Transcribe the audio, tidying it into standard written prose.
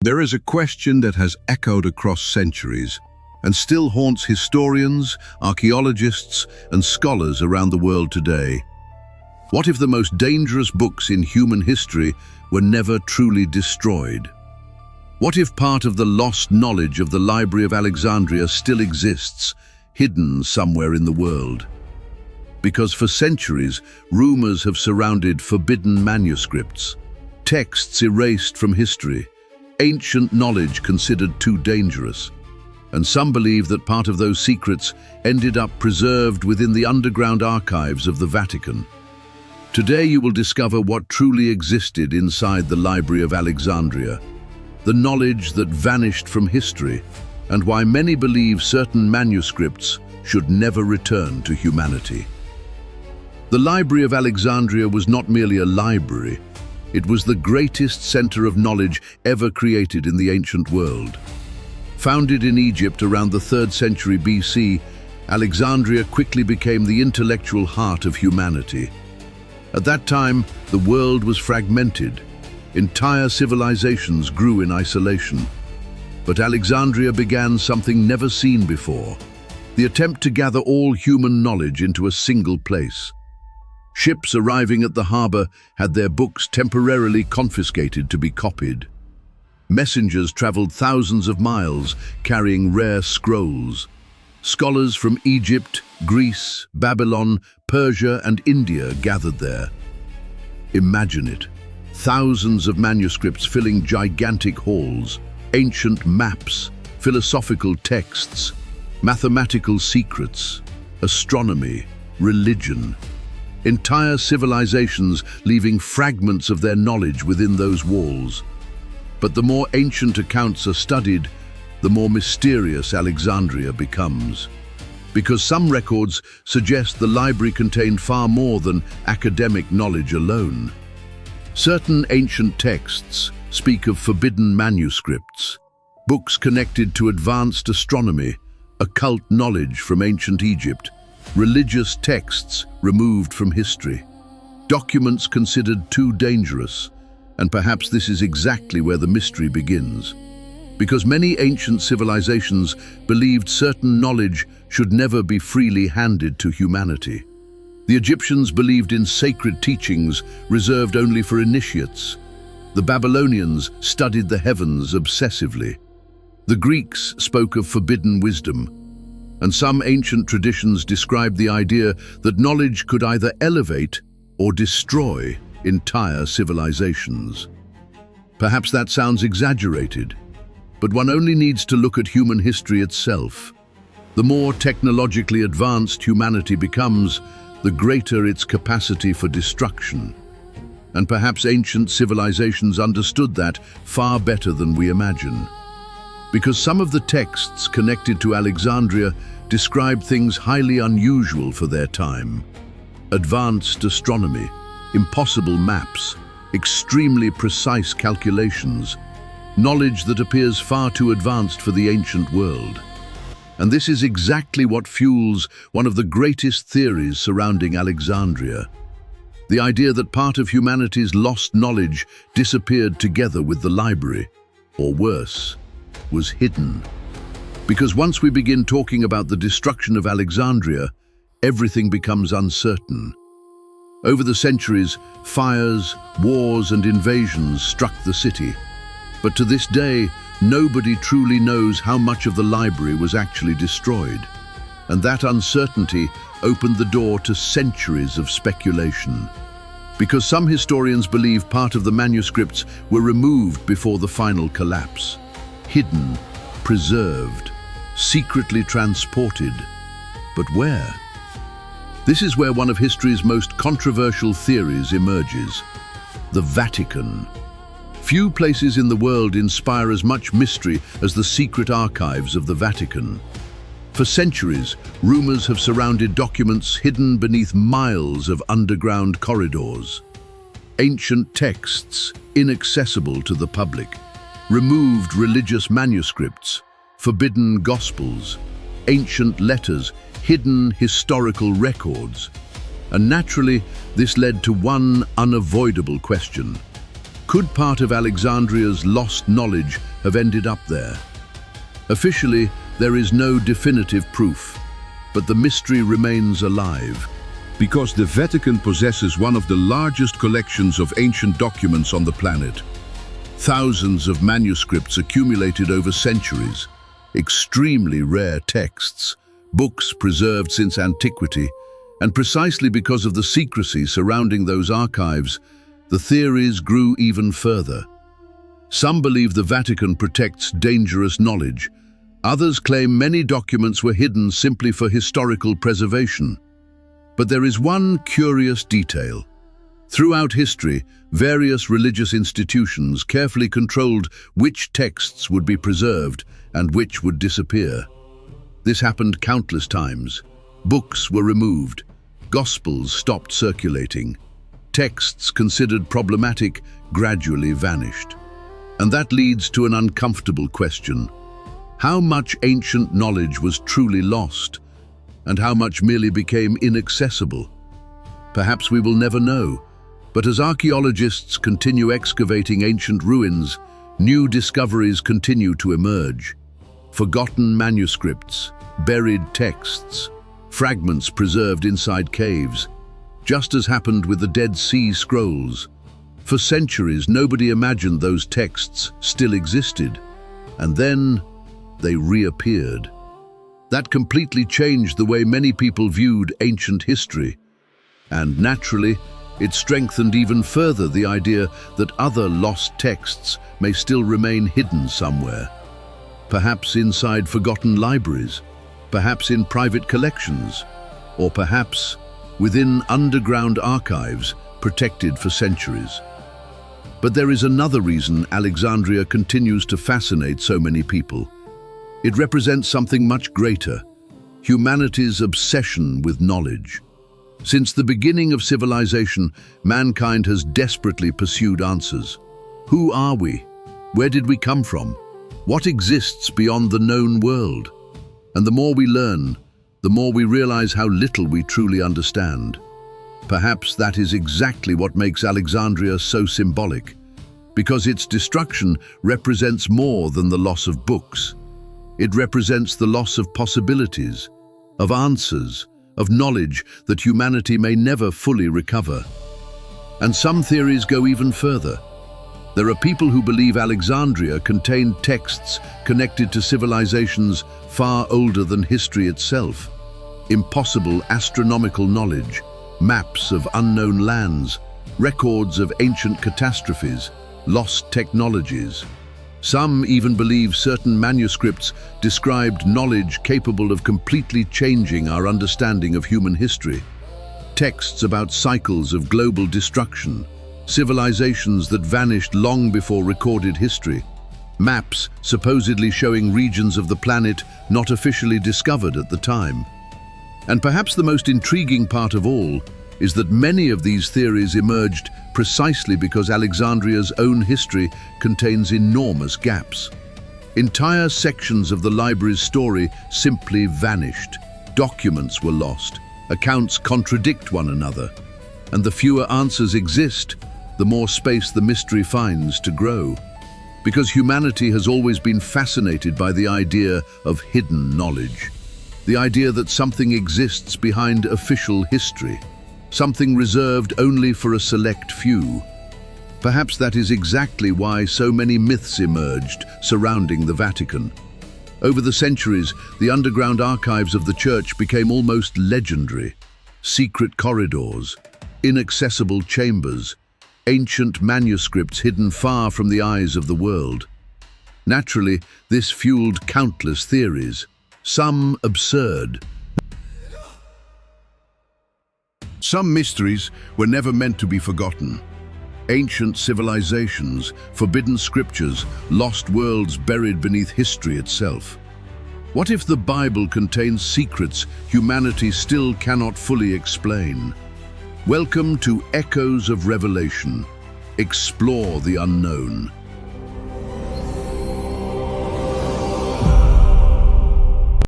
There is a question that has echoed across centuries and still haunts historians, archaeologists, and scholars around the world today. What if the most dangerous books in human history were never truly destroyed? What if part of the lost knowledge of the Library of Alexandria still exists, hidden somewhere in the world? Because for centuries, rumors have surrounded forbidden manuscripts, texts erased from history, ancient knowledge considered too dangerous. And some believe that part of those secrets ended up preserved within the underground archives of the Vatican. Today you will discover what truly existed inside the Library of Alexandria, the knowledge that vanished from history, and why many believe certain manuscripts should never return to humanity. The Library of Alexandria was not merely a library, it was the greatest center of knowledge ever created in the ancient world. Founded in Egypt around the 3rd century BC, Alexandria quickly became the intellectual heart of humanity. At that time, the world was fragmented. Entire civilizations grew in isolation. But Alexandria began something never seen before, the attempt to gather all human knowledge into a single place. Ships arriving at the harbor had their books temporarily confiscated to be copied. Messengers traveled thousands of miles carrying rare scrolls. Scholars from Egypt, Greece, Babylon, Persia, and India gathered there. Imagine it. Thousands of manuscripts filling gigantic halls, ancient maps, philosophical texts, mathematical secrets, astronomy, religion. Entire civilizations leaving fragments of their knowledge within those walls. But the more ancient accounts are studied, the more mysterious Alexandria becomes. Because some records suggest the library contained far more than academic knowledge alone. Certain ancient texts speak of forbidden manuscripts, books connected to advanced astronomy, occult knowledge from ancient Egypt, religious texts removed from history, documents considered too dangerous, and perhaps this is exactly where the mystery begins. Because many ancient civilizations believed certain knowledge should never be freely handed to humanity. The Egyptians believed in sacred teachings reserved only for initiates. The Babylonians studied the heavens obsessively. The Greeks spoke of forbidden wisdom. And some ancient traditions described the idea that knowledge could either elevate or destroy entire civilizations. Perhaps that sounds exaggerated, but one only needs to look at human history itself. The more technologically advanced humanity becomes, the greater its capacity for destruction. And perhaps ancient civilizations understood that far better than we imagine. Because some of the texts connected to Alexandria described things highly unusual for their time. Advanced astronomy, impossible maps, extremely precise calculations, knowledge that appears far too advanced for the ancient world. And this is exactly what fuels one of the greatest theories surrounding Alexandria. The idea that part of humanity's lost knowledge disappeared together with the library, or worse, was hidden. Because once we begin talking about the destruction of Alexandria, everything becomes uncertain. Over the centuries, fires, wars, and invasions struck the city. But to this day, nobody truly knows how much of the library was actually destroyed. And that uncertainty opened the door to centuries of speculation. Because some historians believe part of the manuscripts were removed before the final collapse. Hidden, preserved, secretly transported. But where? This is where one of history's most controversial theories emerges: the Vatican. Few places in the world inspire as much mystery as the secret archives of the Vatican. For centuries, rumors have surrounded documents hidden beneath miles of underground corridors. Ancient texts, inaccessible to the public. Removed religious manuscripts, forbidden gospels, ancient letters, hidden historical records. And naturally, this led to one unavoidable question. Could part of Alexandria's lost knowledge have ended up there. Officially, there is no definitive proof, but the mystery remains alive. Because the Vatican possesses one of the largest collections of ancient documents on the planet. Thousands of manuscripts accumulated over centuries, extremely rare texts, books preserved since antiquity, and precisely because of the secrecy surrounding those archives, the theories grew even further. Some believe the Vatican protects dangerous knowledge. Others claim many documents were hidden simply for historical preservation. But there is one curious detail. Throughout history, various religious institutions carefully controlled which texts would be preserved and which would disappear. This happened countless times. Books were removed, Gospels stopped circulating, texts considered problematic gradually vanished. And that leads to an uncomfortable question. How much ancient knowledge was truly lost, and how much merely became inaccessible? Perhaps we will never know, but as archaeologists continue excavating ancient ruins, new discoveries continue to emerge. Forgotten manuscripts, buried texts, fragments preserved inside caves, just as happened with the Dead Sea Scrolls. For centuries, nobody imagined those texts still existed, and then they reappeared. That completely changed the way many people viewed ancient history, and naturally, it strengthened even further the idea that other lost texts may still remain hidden somewhere. Perhaps inside forgotten libraries, perhaps in private collections, or perhaps within underground archives protected for centuries. But there is another reason Alexandria continues to fascinate so many people. It represents something much greater: humanity's obsession with knowledge. Since the beginning of civilization, mankind has desperately pursued answers. Who are we? Where did we come from? What exists beyond the known world? And the more we learn, the more we realize how little we truly understand. Perhaps that is exactly what makes Alexandria so symbolic, because its destruction represents more than the loss of books. It represents the loss of possibilities, of answers, of knowledge that humanity may never fully recover. And some theories go even further. There are people who believe Alexandria contained texts connected to civilizations far older than history itself. Impossible astronomical knowledge, maps of unknown lands, records of ancient catastrophes, lost technologies. Some even believe certain manuscripts described knowledge capable of completely changing our understanding of human history. Texts about cycles of global destruction, civilizations that vanished long before recorded history, maps supposedly showing regions of the planet not officially discovered at the time. And perhaps the most intriguing part of all is that many of these theories emerged precisely because Alexandria's own history contains enormous gaps. Entire sections of the library's story simply vanished. Documents were lost, accounts contradict one another, and the fewer answers exist, the more space the mystery finds to grow. Because humanity has always been fascinated by the idea of hidden knowledge. The idea that something exists behind official history, something reserved only for a select few. Perhaps that is exactly why so many myths emerged surrounding the Vatican. Over the centuries, the underground archives of the church became almost legendary. Secret corridors, inaccessible chambers, ancient manuscripts hidden far from the eyes of the world. Naturally, this fueled countless theories, some absurd. Some mysteries were never meant to be forgotten. Ancient civilizations, forbidden scriptures, lost worlds buried beneath history itself. What if the Bible contains secrets humanity still cannot fully explain? Welcome to Echoes of Revelation. Explore the unknown.